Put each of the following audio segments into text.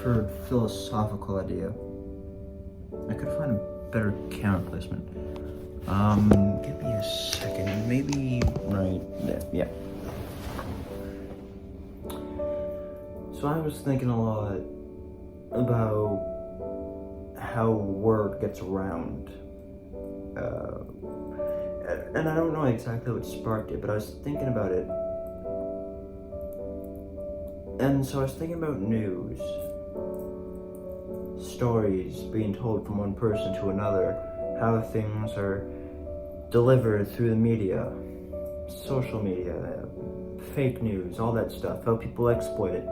Stratford philosophical idea. I could find a better camera placement. Give me a second. Maybe right there. Yeah. So I was thinking a lot about how word gets around. And I don't know exactly what sparked it, but I was thinking about it. And so I was thinking about news. Stories being told from one person to another. How things are delivered through the media. Social media. Fake news. All that stuff. How people exploit it.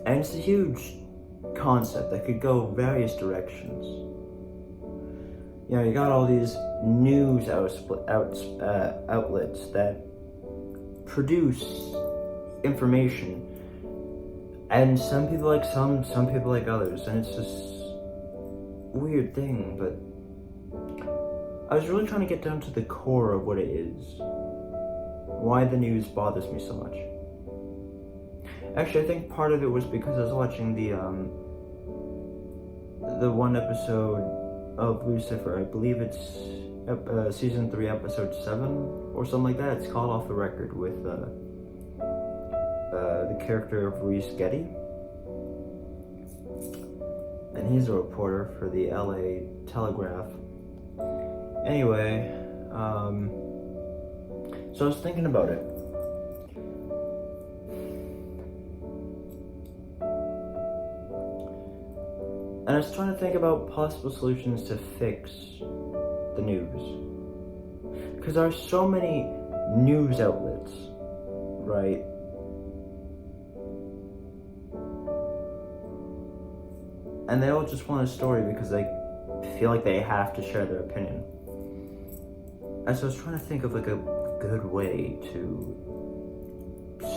And it's a huge concept that could go various directions. You know, you got all these news outlets that produce information, and some people like some people like others, and it's this weird thing. But I was really trying to get down to the core of what it is, why the news bothers me so much. Actually, I think part of it was because I was watching the one episode of Lucifer. I believe it's season 3, episode 7, or something like that. It's called Off the Record, with the character of Reese Getty, and he's a reporter for the LA Telegraph. Anyway, so I was thinking about it. And I was trying to think about possible solutions to fix the news. Because there are so many news outlets, right? And they all just want a story because they feel like they have to share their opinion. And so I was trying to think of like a good way to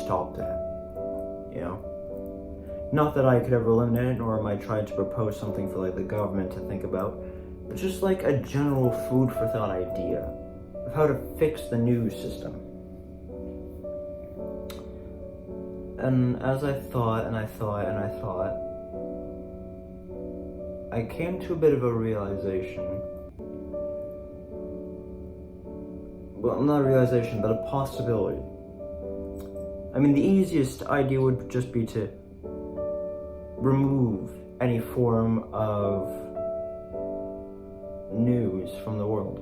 stop that, you know? Not that I could ever eliminate it, nor am I trying to propose something for like the government to think about, but just like a general food for thought idea of how to fix the news system. And as I thought, I came to a bit of a realization. Well, not a realization, but a possibility. I mean, the easiest idea would just be to remove any form of news from the world.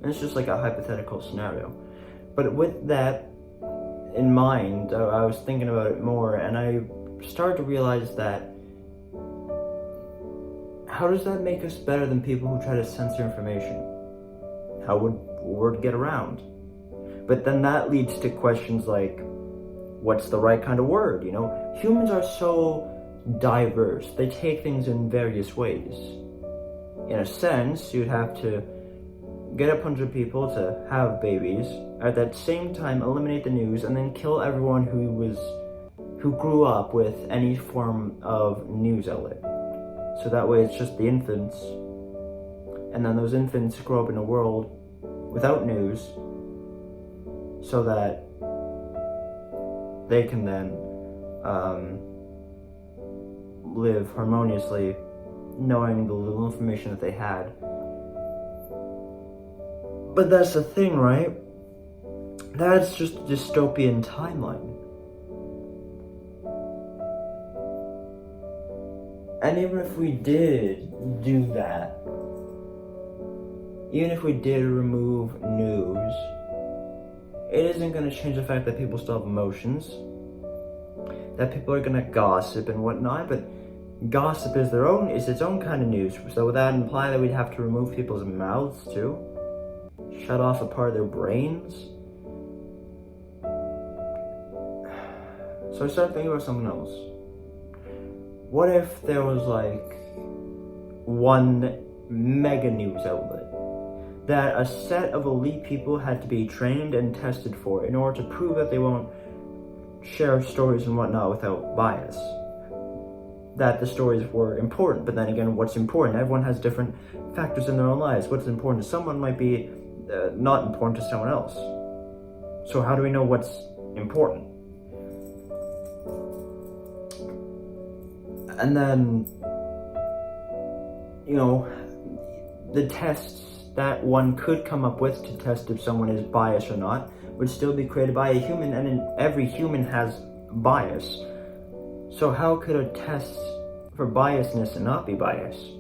And it's just like a hypothetical scenario. But with that in mind, I was thinking about it more, and I started to realize that how does that make us better than people who try to censor information? How would word get around? But then that leads to questions like, what's the right kind of word, you know? Humans are so diverse. They take things in various ways. In a sense, you'd have to get a bunch of people to have babies, at that same time eliminate the news, and then kill everyone who grew up with any form of news outlet. So that way it's just the infants, and then those infants grow up in a world without news, so that they can then live harmoniously, knowing the little information that they had. But that's the thing, right? That's just a dystopian timeline. And even if we did do that, even if we did remove news, it isn't going to change the fact that people still have emotions, that people are going to gossip and whatnot, but gossip is its own kind of news. So would that imply that we'd have to remove people's mouths too? Shut off a part of their brains? So I started thinking about something else. What if there was like one mega news outlet that a set of elite people had to be trained and tested for in order to prove that they won't share stories and whatnot without bias? That the stories were important, but then again, what's important? Everyone has different factors in their own lives. What's important to someone might be not important to someone else. So how do we know what's important? And then, you know, the tests that one could come up with to test if someone is biased or not would still be created by a human, and every human has bias. So how could a test for biasness and not be biased?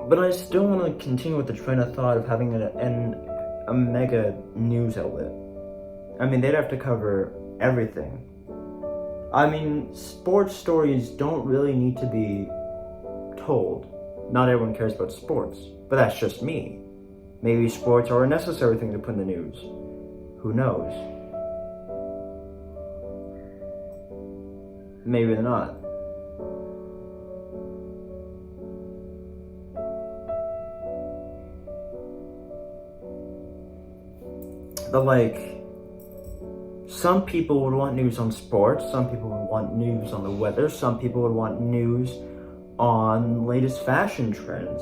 But I still want to continue with the train of thought of having a mega news outlet. I mean, they'd have to cover everything. I mean, sports stories don't really need to be told. Not everyone cares about sports, but that's just me. Maybe sports are a necessary thing to put in the news. Who knows? Maybe they're not. But like, some people would want news on sports, some people would want news on the weather, some people would want news on latest fashion trends.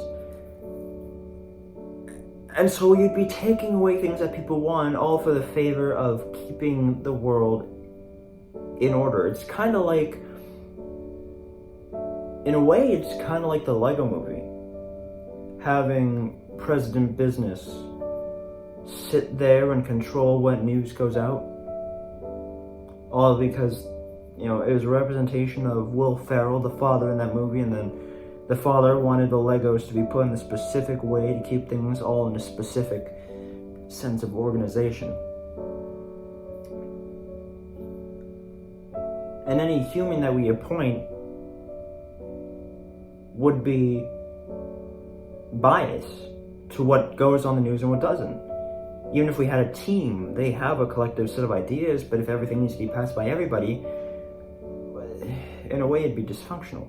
And so you'd be taking away things that people want, all for the favor of keeping the world in order. It's kind of like, in a way, it's kind of like the Lego movie. Having President Business sit there and control what news goes out. All because, you know, it was a representation of Will Ferrell, the father in that movie, and then the father wanted the Legos to be put in a specific way to keep things all in a specific sense of organization. And any human that we appoint would be biased to what goes on the news and what doesn't. Even if we had a team, they have a collective set of ideas, but if everything needs to be passed by everybody, in a way it'd be dysfunctional.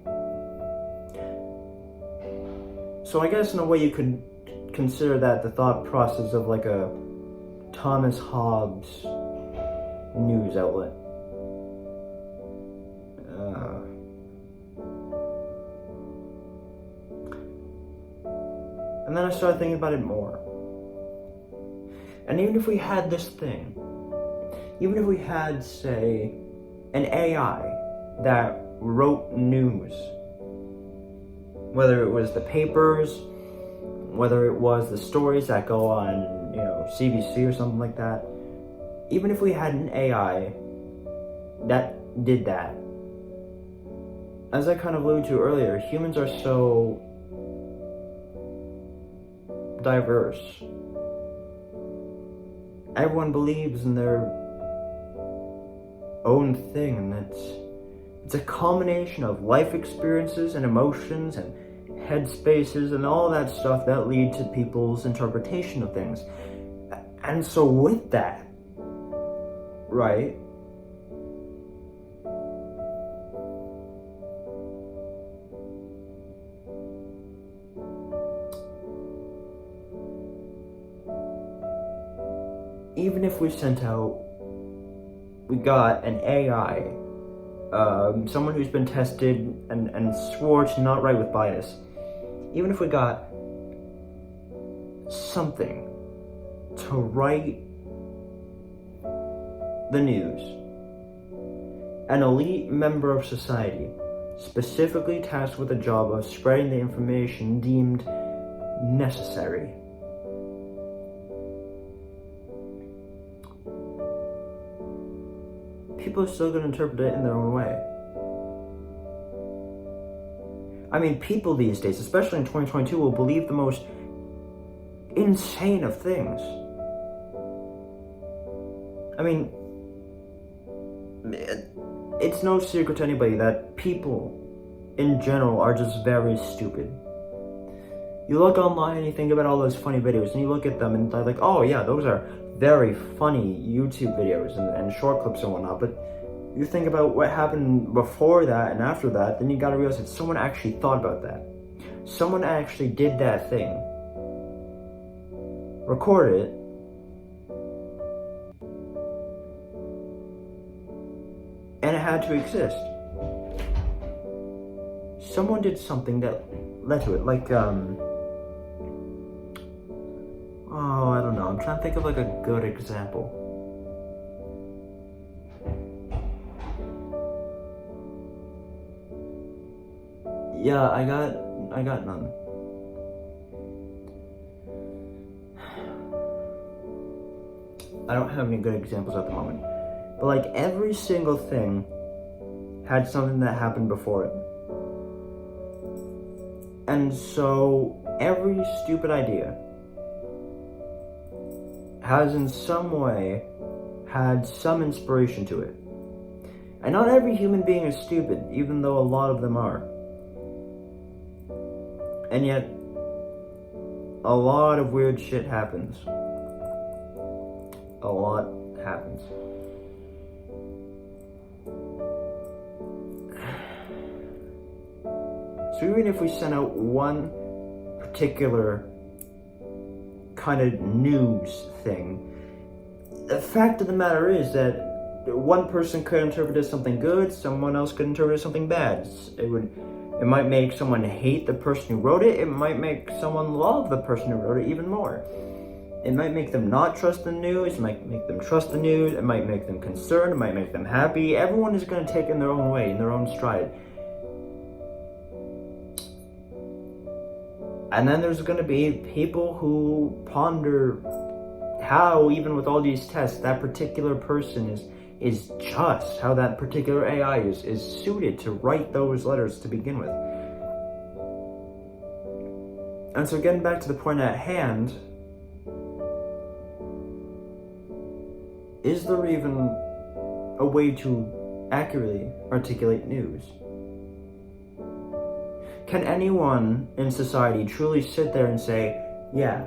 So I guess in a way you could consider that the thought process of like a Thomas Hobbes news outlet. And then I started thinking about it more. And even if we had this thing, even if we had, say, an AI that wrote news, whether it was the papers, whether it was the stories that go on, you know, CBC or something like that, even if we had an AI that did that, as I kind of alluded to earlier, humans are so diverse. Everyone believes in their own thing, and it's a combination of life experiences and emotions and headspaces and all that stuff that lead to people's interpretation of things. And so with that, right, even if we got an AI, someone who's been tested and swore to not write with bias, even if we got something to write the news, an elite member of society, specifically tasked with the job of spreading the information deemed necessary, people are still going to interpret it in their own way. I mean, people these days, especially in 2022, will believe the most insane of things. I mean, it's no secret to anybody that people in general are just very stupid. You look online and you think about all those funny videos, and you look at them and they're like, oh yeah, those are very funny YouTube videos and short clips and whatnot, but you think about what happened before that and after that, then you gotta realize that someone actually thought about that. Someone actually did that thing, recorded it, and it had to exist. Someone did something that led to it, like Oh, I don't know. I'm trying to think of like a good example. Yeah, I got none. I don't have any good examples at the moment. But like every single thing had something that happened before it. And so every stupid idea has in some way had some inspiration to it. And not every human being is stupid, even though a lot of them are. And yet, a lot of weird shit happens. A lot happens. So even if we send out one particular kind of news thing, the fact of the matter is that one person could interpret it as something good, someone else could interpret it as something bad. It might make someone hate the person who wrote it, it might make someone love the person who wrote it even more. It might make them not trust the news, it might make them trust the news, it might make them concerned, it might make them happy. Everyone is going to take it in their own way, in their own stride. And then there's going to be people who ponder how, even with all these tests, that particular person is just, how that particular AI is suited to write those letters to begin with. And so getting back to the point at hand, is there even a way to accurately articulate news? Can anyone in society truly sit there and say, yeah,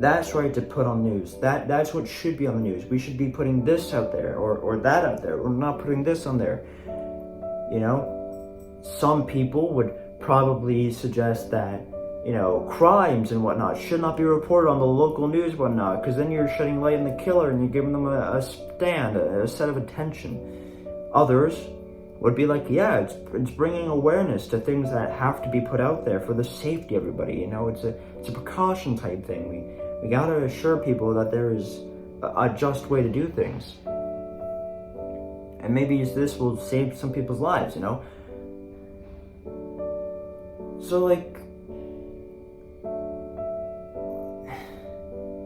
that's right to put on news. That's what should be on the news. We should be putting this out there or that out there. We're not putting this on there. You know, some people would probably suggest that, you know, crimes and whatnot should not be reported on the local news and whatnot, because then you're shedding light on the killer and you're giving them a stand, a set of attention. Others would be like, yeah, it's bringing awareness to things that have to be put out there for the safety of everybody. You know, it's a precaution type thing. We gotta assure people that there is a just way to do things. And maybe this will save some people's lives, you know? So like,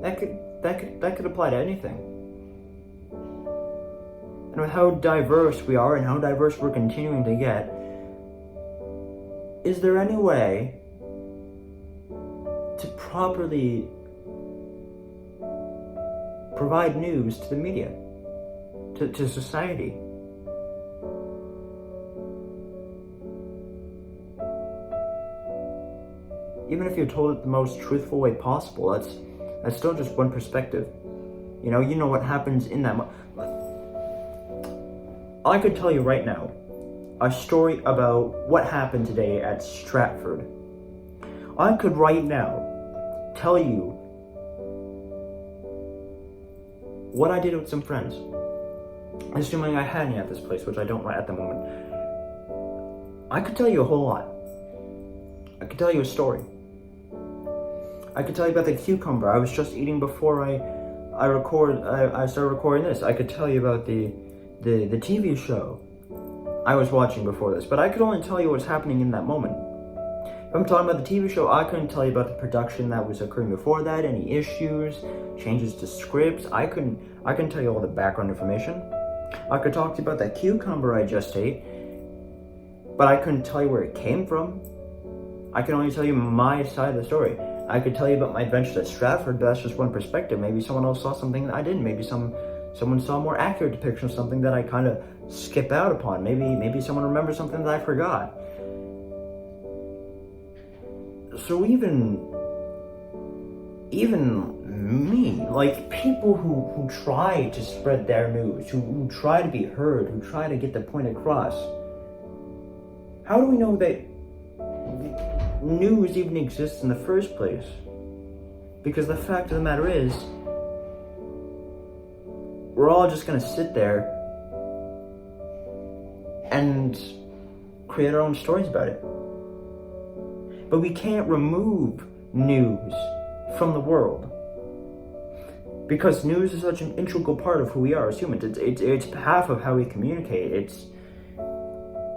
that could apply to anything. And with how diverse we are and how diverse we're continuing to get, is there any way to properly provide news to the media, to society? Even if you're told it the most truthful way possible, that's still just one perspective. You know what happens in that I could tell you right now a story about what happened today at Stratford. I could right now tell you what I did with some friends, assuming I had any at this place, which I don't right at the moment. I could tell you a whole lot. I could tell you a story. I could tell you about the cucumber I was just eating before I started recording this. I could tell you about the TV show I was watching before this, but I could only tell you what's happening in that moment. If I'm talking about the TV show, I couldn't tell you about the production that was occurring before that, any issues, changes to scripts. I couldn't tell you all the background information. I could talk to you about that cucumber I just ate, but I couldn't tell you where it came from. I can only tell you my side of the story. I could tell you about my adventures at Stratford, but that's just one perspective. Maybe someone else saw something that I didn't. Maybe someone saw a more accurate depiction of something that I kind of skip out upon. Maybe someone remembers something that I forgot. So even me, like people who try to spread their news, who try to be heard, who try to get the point across, how do we know that news even exists in the first place? Because the fact of the matter is, we're all just gonna sit there and create our own stories about it. But we can't remove news from the world. Because news is such an integral part of who we are as humans. It's half of how we communicate. It's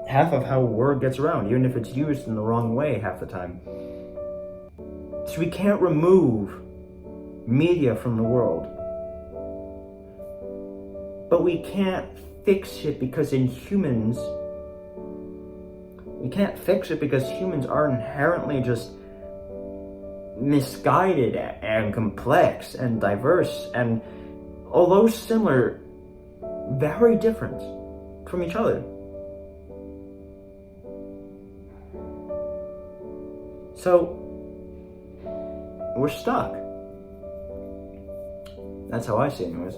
half of how word gets around, even if it's used in the wrong way half the time. So we can't remove media from the world. But we can't fix it because humans are inherently just misguided and complex and diverse, and although similar, very different from each other. So we're stuck. That's how I see it anyways.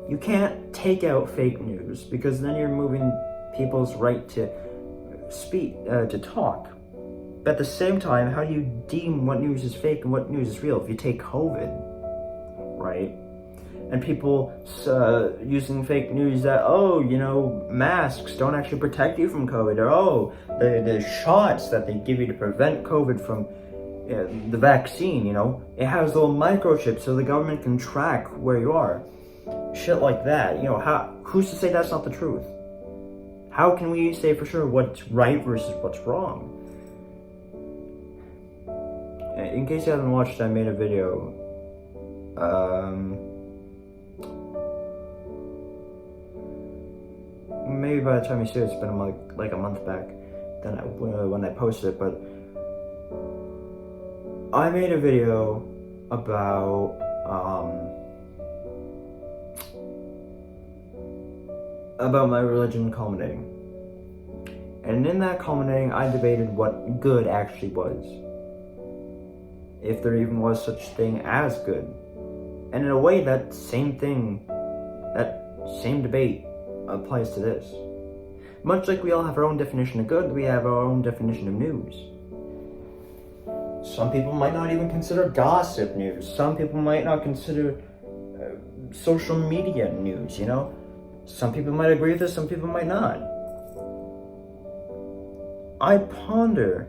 You can't take out fake news because then you're removing people's right to speak, to talk. But at the same time, how do you deem what news is fake and what news is real? If you take COVID, right? And people using fake news that, masks don't actually protect you from COVID, or the shots that they give you to prevent COVID from the vaccine, it has little microchips so the government can track where you are. Shit like that. Who's to say that's not the truth? How can we say for sure what's right versus what's wrong? In case you haven't watched, I made a video. Maybe by the time you see it, it's been like a month back then when I posted it, but I made a video about my religion culminating. And in that culminating, I debated what good actually was. If there even was such thing as good. And in a way, that same debate applies to this. Much like we all have our own definition of good, we have our own definition of news. Some people might not even consider gossip news. Some people might not consider social media news, Some people might agree with this, some people might not. I ponder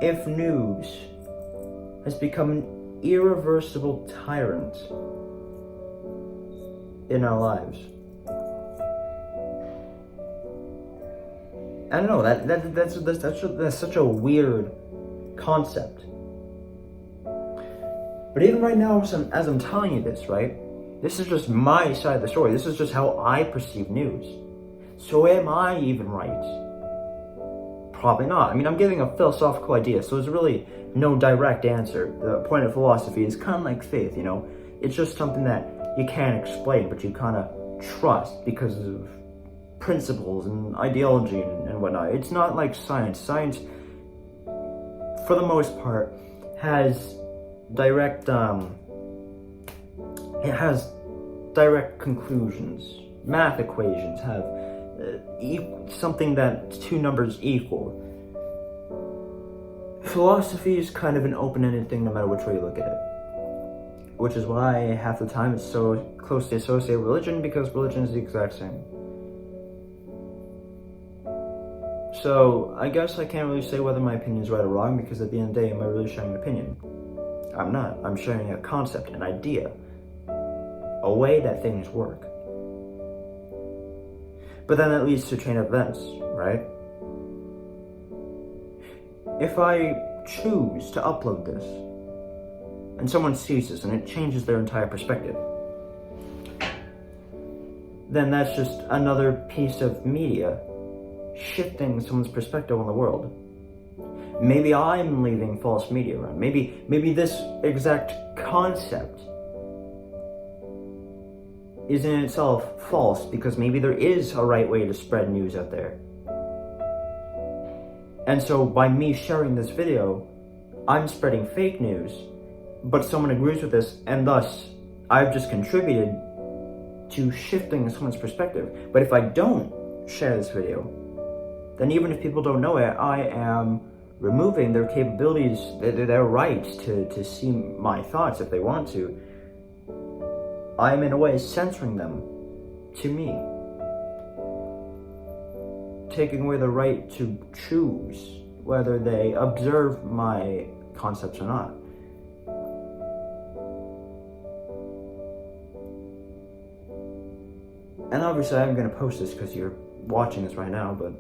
if news has become an irreversible tyrant in our lives. I don't know, that's such a weird concept. But even right now, as I'm telling you this, right? This is just my side of the story. This is just how I perceive news. So am I even right? Probably not. I mean, I'm giving a philosophical idea, so there's really no direct answer. The point of philosophy is kind of like faith, It's just something that you can't explain, but you kind of trust because of principles and ideology and whatnot. It's not like science. Science, for the most part, has direct conclusions. Math equations have something that two numbers equal. Philosophy is kind of an open-ended thing no matter which way you look at it. Which is why half the time it's so closely associated with religion, because religion is the exact same. So I guess I can't really say whether my opinion is right or wrong, because at the end of the day, am I really sharing an opinion? I'm not. I'm sharing a concept, an idea, a way that things work. But then that leads to a chain of events, right? If I choose to upload this, and someone sees this and it changes their entire perspective, then that's just another piece of media shifting someone's perspective on the world. Maybe I'm leaving false media around. Maybe this exact concept is in itself false, because maybe there is a right way to spread news out there. And so by me sharing this video, I'm spreading fake news, but someone agrees with this, and thus I've just contributed to shifting someone's perspective. But if I don't share this video, then even if people don't know it, I am removing their capabilities, their rights to see my thoughts if they want to. I am in a way censoring them to me. Taking away the right to choose whether they observe my concepts or not. And obviously I'm going to post this because you're watching this right now, but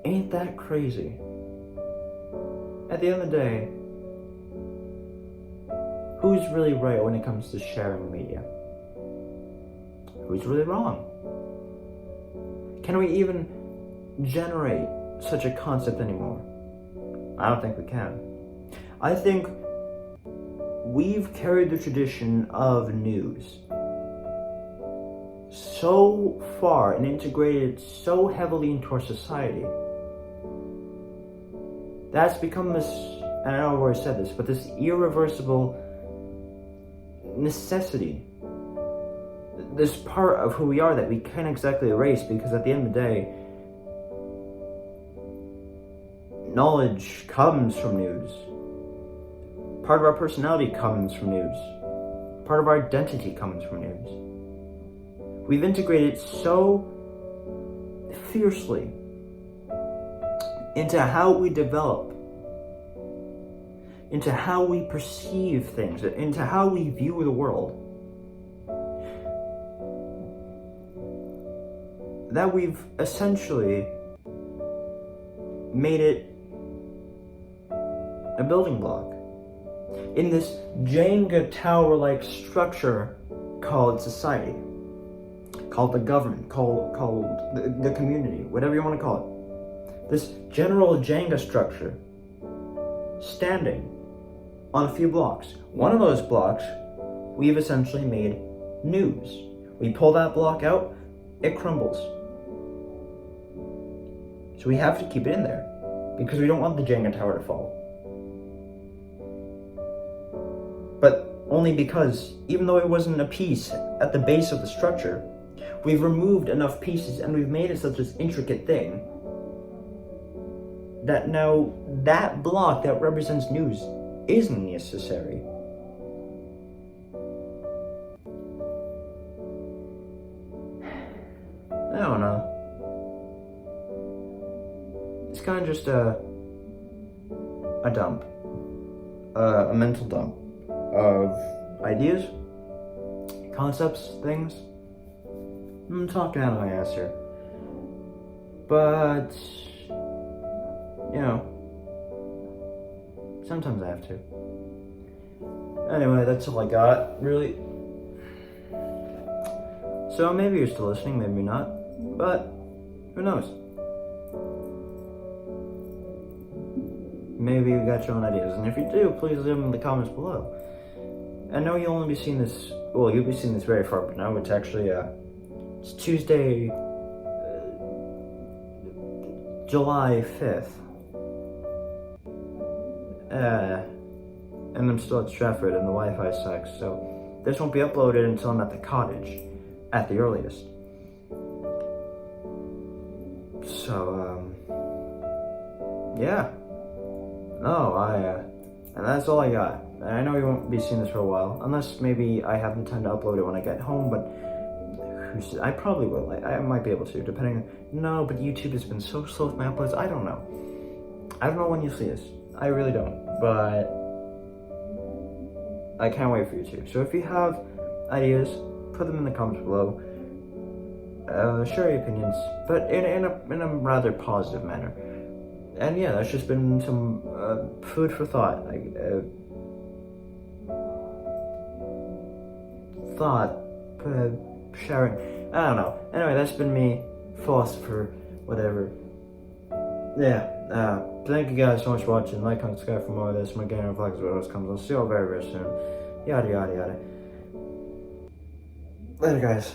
ain't that crazy? At the end of the day, who's really right when it comes to sharing media? Who's really wrong? Can we even generate such a concept anymore? I don't think we can. I think we've carried the tradition of news so far and integrated so heavily into our society. That's become this, and I know I've already said this, but this irreversible necessity, this part of who we are that we can't exactly erase, because at the end of the day, knowledge comes from news. Part of our personality comes from news. Part of our identity comes from news. We've integrated so fiercely into how we develop, into how we perceive things, into how we view the world, that we've essentially made it a building block in this Jenga tower-like structure called society, called the government, called the community, whatever you want to call it. This general Jenga structure standing on a few blocks. One of those blocks we've essentially made news. We pull that block out, it crumbles. So we have to keep it in there because we don't want the Jenga tower to fall. But only because, even though it wasn't a piece at the base of the structure, we've removed enough pieces and we've made it such an intricate thing that now that block that represents news isn't necessary. I don't know. It's kind of just a dump, a mental dump of ideas, concepts, things. I'm talking out of my ass here. But, you know, sometimes I have to. Anyway, that's all I got, really. So maybe you're still listening, maybe not. But, who knows? Maybe you got your own ideas. And if you do, please leave them in the comments below. I know you'll only be seeing this, well, you'll be seeing this very far from now. It's actually, it's Tuesday, July 5th. And I'm still at Stratford and the Wi-Fi sucks, so this won't be uploaded until I'm at the cottage, at the earliest. So, yeah. No, and that's all I got. And I know you won't be seeing this for a while, unless maybe I have the time to upload it when I get home, but I probably will. I might be able to, depending. No, but YouTube has been so slow with my uploads, I don't know. I don't know when you'll see this. I really don't, but I can't wait for you to. So if you have ideas, put them in the comments below. Share your opinions, but in a rather positive manner. And yeah, that's just been some food for thought. Sharing. I don't know. Anyway, that's been me, philosopher, whatever. Yeah. Thank you guys so much for watching. Like, comment, subscribe for more of this. My game vlogs, what else comes. I'll see you all very, very soon. Yada, yada, yada. Later, guys.